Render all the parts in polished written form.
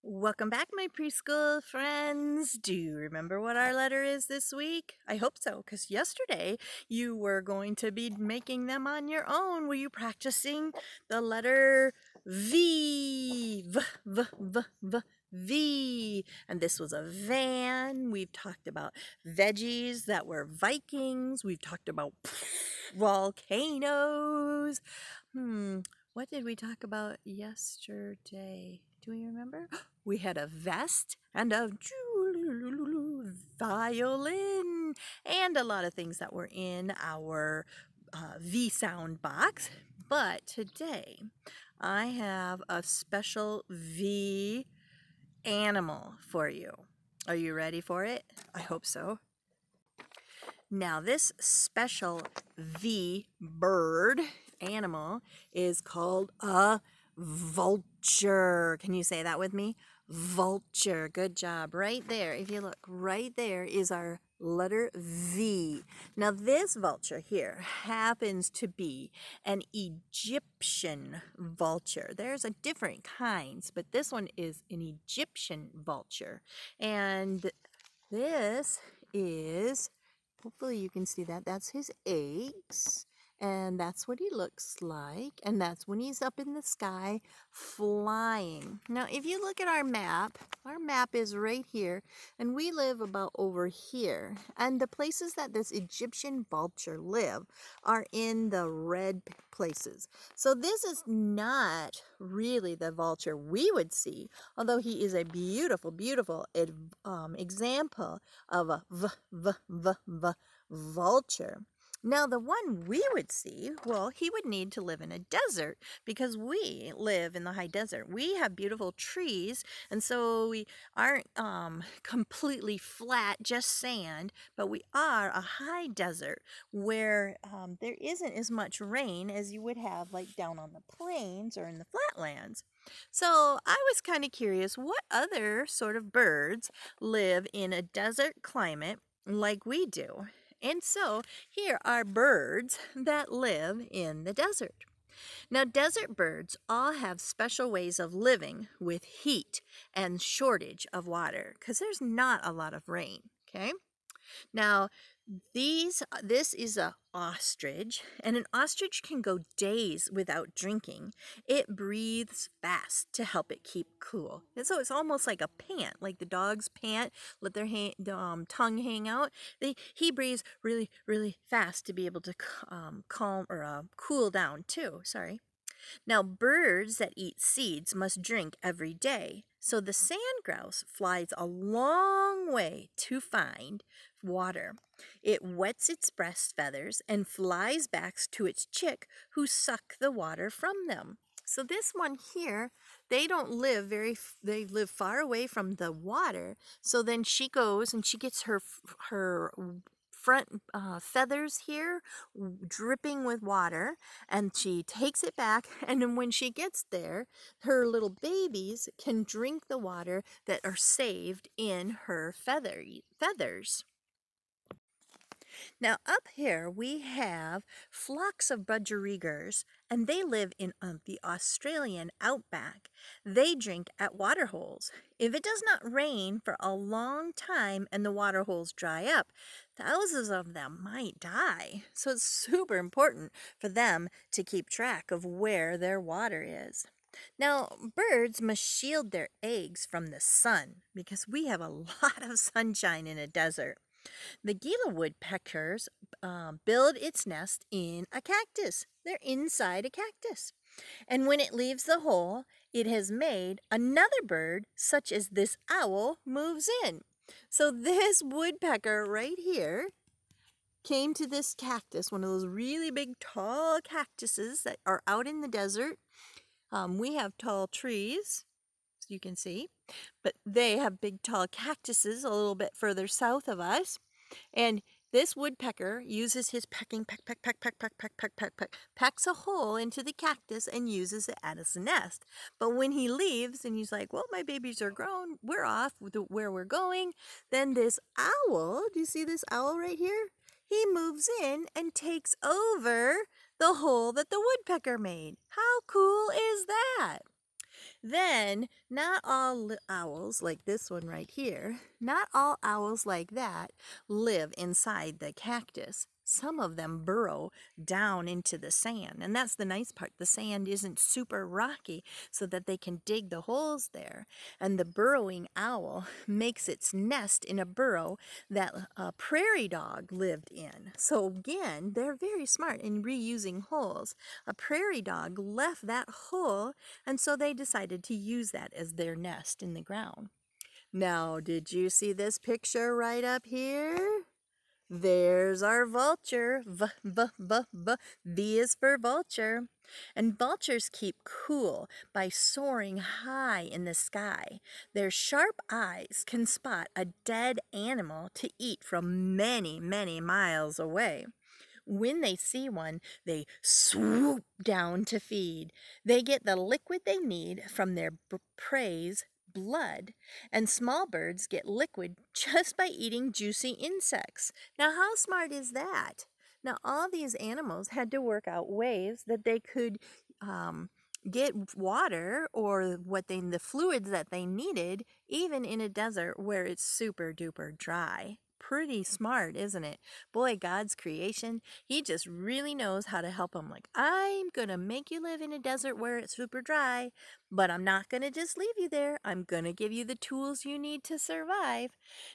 Welcome back, my preschool friends. Do you remember what our letter is this week? I hope so, because yesterday you were going to be making them on your own. Were you practicing the letter V? V. And this was a van. We've talked about veggies that were Vikings. We've talked about volcanoes. What did we talk about yesterday? Do we remember? We had a vest and a violin and a lot of things that were in our V sound box. But today I have a special V animal for you. Are you ready for it? I hope so. Now, this special V bird animal is called a vulture. Can you say that with me? Vulture. Good job. Right there. If you look, right there is our letter V. Now, this vulture here happens to be an Egyptian vulture. There's a different kinds, but this one is an Egyptian vulture. And this is, hopefully you can see that, that's his eggs. And that's what he looks like. And that's when he's up in the sky flying. Now, if you look at our map is right here. And we live about over here. And the places that this Egyptian vulture live are in the red places. So this is not really the vulture we would see. Although he is a beautiful, beautiful example of a vulture. Now, the one we would see, well, he would need to live in a desert because we live in the high desert. We have beautiful trees, and so we aren't completely flat, just sand, but we are a high desert where there isn't as much rain as you would have like down on the plains or in the flatlands. So I was kind of curious, what other sort of birds live in a desert climate like we do? And so here are birds that live in the desert. Now, desert birds all have special ways of living with heat and shortage of water because there's not a lot of rain, okay? Now, this is a ostrich, and an ostrich can go days without drinking. It breathes fast to help it keep cool. And so it's almost like a pant, like the dogs pant, let their tongue hang out. He breathes really, really fast to be able to calm or cool down too. Sorry. Now, birds that eat seeds must drink every day. So the sand grouse flies a long way to find water. It wets its breast feathers and flies back to its chick, who suck the water from them. So this one here, they don't live they live far away from the water. So then she goes and she gets her front feathers here dripping with water, and she takes it back, and then when she gets there, her little babies can drink the water that are saved in her feathers. Now, up here we have flocks of budgerigars, and they live in the Australian outback. They drink at water holes. If it does not rain for a long time and the water holes dry up, thousands of them might die. So it's super important for them to keep track of where their water is. Now, birds must shield their eggs from the sun because we have a lot of sunshine in a desert. The Gila woodpeckers build its nest in a cactus. They're inside a cactus. And when it leaves the hole it has made, another bird, such as this owl, moves in. So this woodpecker right here came to this cactus, one of those really big tall cactuses that are out in the desert. We have tall trees, as you can see, but they have big tall cactuses a little bit further south of us. And this woodpecker uses his pecks a hole into the cactus and uses it as a nest. But when he leaves and he's like, well, my babies are grown, we're off with where we're going, then this owl, do you see this owl right here? He moves in and takes over the hole that the woodpecker made. How cool is that? Then, not all owls, like this one right here, not all owls like that live inside the cactus. Some of them burrow down into the sand, and that's the nice part. The sand isn't super rocky so that they can dig the holes there. And the burrowing owl makes its nest in a burrow that a prairie dog lived in. So again, they're very smart in reusing holes. A prairie dog left that hole, and so they decided to use that as their nest in the ground. Now, did you see this picture right up here? There's our vulture. V is for vulture. And vultures keep cool by soaring high in the sky. Their sharp eyes can spot a dead animal to eat from many, many miles away. When they see one, they swoop down to feed. They get the liquid they need from their prey's blood, and small birds get liquid just by eating juicy insects. Now, how smart is that? Now, all these animals had to work out ways that they could get water or the fluids that they needed, even in a desert where it's super duper dry. Pretty smart, isn't it? Boy, God's creation, he just really knows how to help them. Like, I'm going to make you live in a desert where it's super dry, but I'm not going to just leave you there. I'm going to give you the tools you need to survive.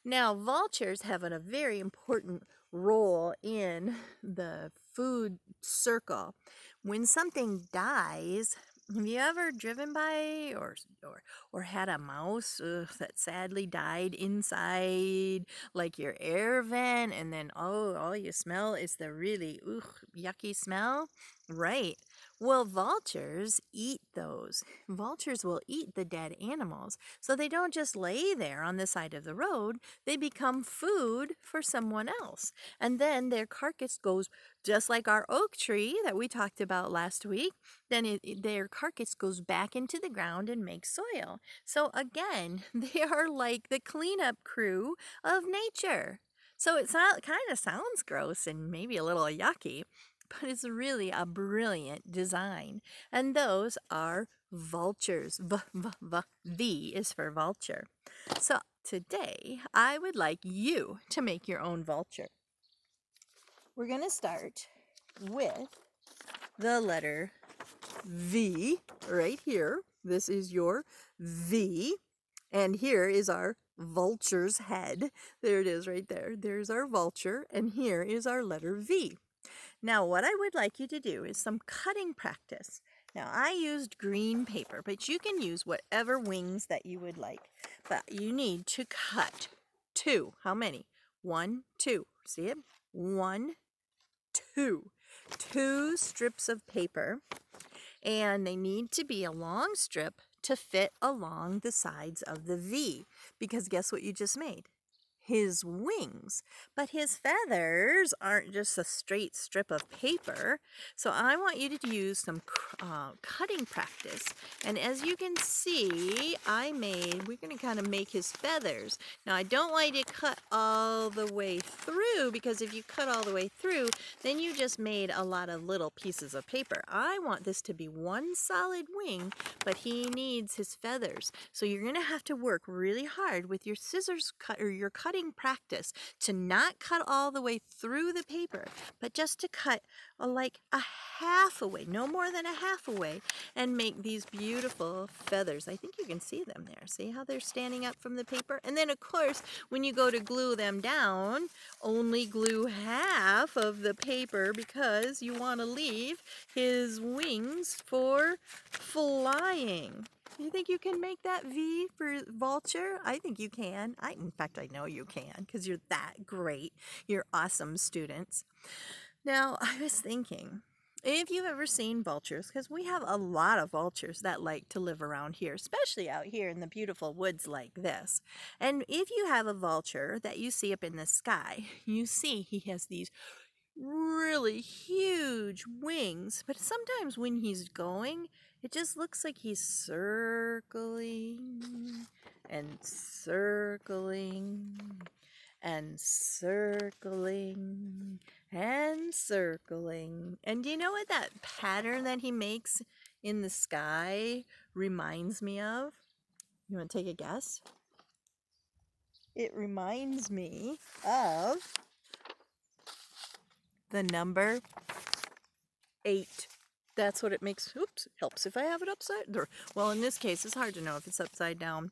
Now, vultures have a very important role in the food circle. When something dies, have you ever driven by or had a mouse that sadly died inside like your air vent, and then all you smell is the really yucky smell? Right. Well, vultures eat those. Vultures will eat the dead animals. So they don't just lay there on the side of the road, they become food for someone else. And then their carcass goes just like our oak tree that we talked about last week. Then their carcass goes back into the ground and makes soil. So again, they are like the cleanup crew of nature. So it kind of sounds gross and maybe a little yucky, but it's really a brilliant design. And those are vultures. V is for vulture. So today, I would like you to make your own vulture. We're going to start with the letter V right here. This is your V. And here is our vulture's head. There it is right there. There's our vulture. And here is our letter V. Now, what I would like you to do is some cutting practice. Now, I used green paper, but you can use whatever wings that you would like. But you need to cut two. How many? 1, 2. See it? 1, 2. 2 strips of paper. And they need to be a long strip to fit along the sides of the V. Because guess what you just made? His wings. But his feathers aren't just a straight strip of paper. So I want you to use some cutting practice. And as you can see, we're going to kind of make his feathers. Now I don't want you to cut all the way through, because if you cut all the way through, then you just made a lot of little pieces of paper. I want this to be one solid wing, but he needs his feathers. So you're going to have to work really hard with your scissors or your cutting practice to not cut all the way through the paper, but just to cut like a half away, no more than a half away, and make these beautiful feathers. I think you can see them there. See how they're standing up from the paper? And then, of course, when you go to glue them down, only glue half of the paper because you want to leave his wings for flying. You think you can make that V for vulture? I think you can. In fact, I know you can, because you're that great. You're awesome students. Now, I was thinking, if you've ever seen vultures, because we have a lot of vultures that like to live around here, especially out here in the beautiful woods like this. And if you have a vulture that you see up in the sky, you see he has these really huge wings, but sometimes when he's going, it just looks like he's circling and circling and circling and circling. And do you know what that pattern that he makes in the sky reminds me of? You want to take a guess? It reminds me of the number 8. That's what it makes. Oops, helps if I have it upside there. Well, in this case, it's hard to know if it's upside down.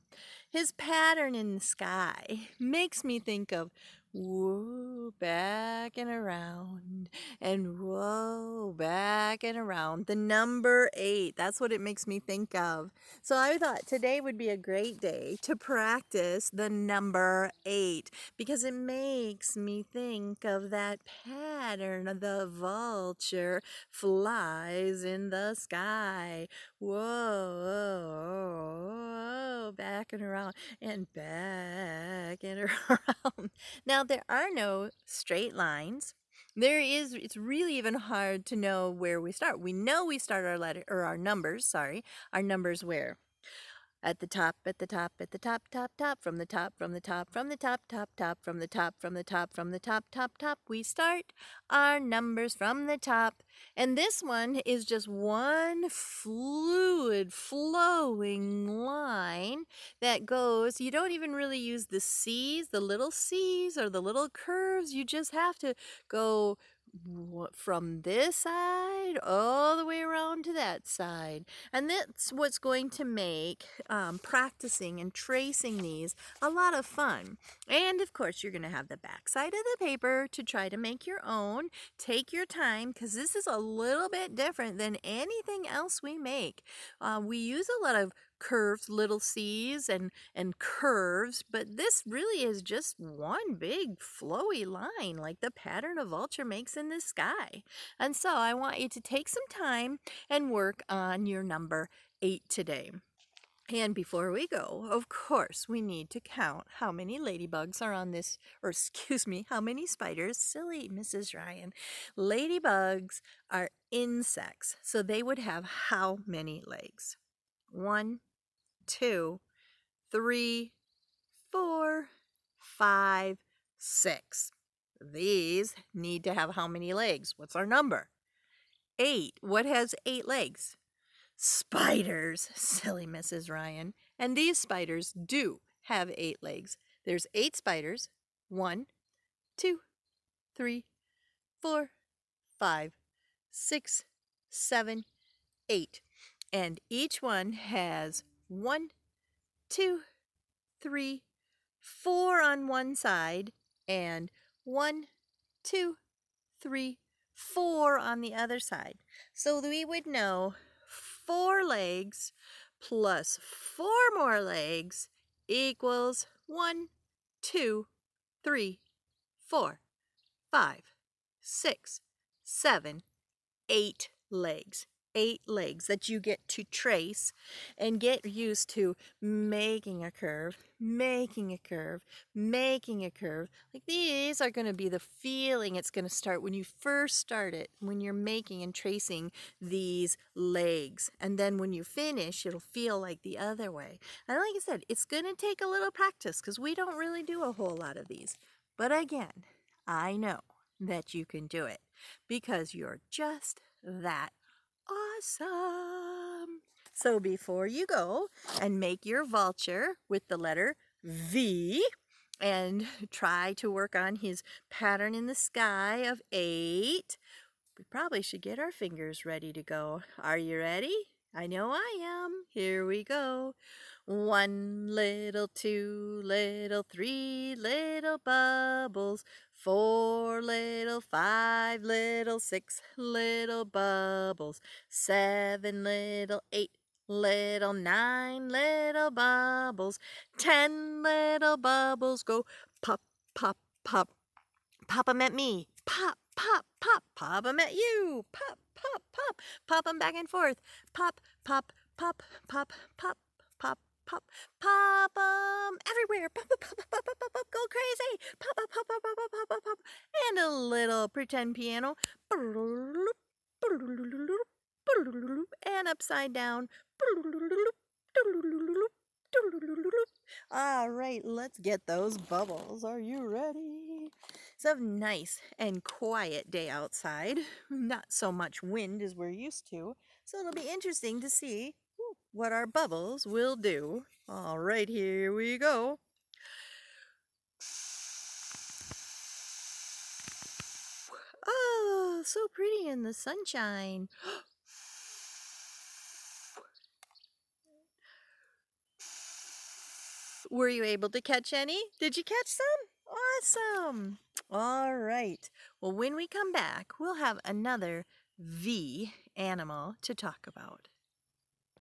His pattern in the sky makes me think of whoa, back and around, and whoa, back and around. The number 8. That's what it makes me think of. So I thought today would be a great day to practice the number 8 because it makes me think of that pattern of the vulture flies in the sky. Whoa, whoa, whoa, back and around and back and around. Now, there are no straight lines. It's really even hard to know where we start. We know we start our letter or our numbers, sorry, our numbers where? At the top, at the top, at the top, top, top, from the top, from the top, from the top, top, top, from the top, from the top, from the top, top, top. We start our numbers from the top. And this one is just one fluid, flowing line that goes. You don't even really use the C's, the little C's, or the little curves. You just have to go from this side all the way around to that side. And that's what's going to make practicing and tracing these a lot of fun. And of course, you're going to have the back side of the paper to try to make your own. Take your time because this is a little bit different than anything else we make. We use a lot of curves, little C's and curves, but this really is just one big flowy line like the pattern a vulture makes in the sky. And so I want you to take some time and work on your number 8 today. And before we go, of course, we need to count how many ladybugs are on this, or excuse me, how many spiders. Silly Mrs. Ryan. Ladybugs are insects, so they would have how many legs? 1, 2, 3, 4, 5, 6. These need to have how many legs? What's our number? 8. What has 8 legs? Spiders, silly Mrs. Ryan. And these spiders do have 8 legs. There's 8 spiders. 1, 2, 3, 4, 5, 6, 7, 8. And each one has 1, 2, 3, 4 on one side, and 1, 2, 3, 4 on the other side. So we would know 4 legs plus 4 more legs equals 1, 2, 3, 4, 5, 6, 7, 8 legs. 8 legs that you get to trace and get used to making a curve, making a curve, making a curve. Like these are going to be the feeling it's going to start when you first start it, when you're making and tracing these legs. And then when you finish, it'll feel like the other way. And like I said, it's going to take a little practice because we don't really do a whole lot of these. But again, I know that you can do it because you're just that awesome. So before you go and make your vulture with the letter V and try to work on his pattern in the sky of 8, we probably should get our fingers ready to go. Are you ready? I know I am. Here we go. 1 little, 2 little, 3 little bubbles, 4 little, 5 little, 6 little bubbles, 7 little, 8 little, 9 little bubbles, 10 little bubbles go pop, pop, pop. Pop 'em at me. Pop, pop, pop. Pop 'em at you. Pop, pop, pop. Pop 'em back and forth. Pop, pop, pop, pop, pop, pop, pop. Pop 'em everywhere. Pop, pop, pop, pop, pop, pop, pop. Go crazy. Pop, pop, pop, pop, pop, pop, pop, pop, pop. And a little pretend piano. And upside down. All right, let's get those bubbles. Are you ready? It's a nice and quiet day outside. Not so much wind as we're used to. So it'll be interesting to see what our bubbles will do. All right, here we go. Oh, so pretty in the sunshine. Were you able to catch any? Did you catch some? Awesome. All right. Well, when we come back, we'll have another V animal to talk about.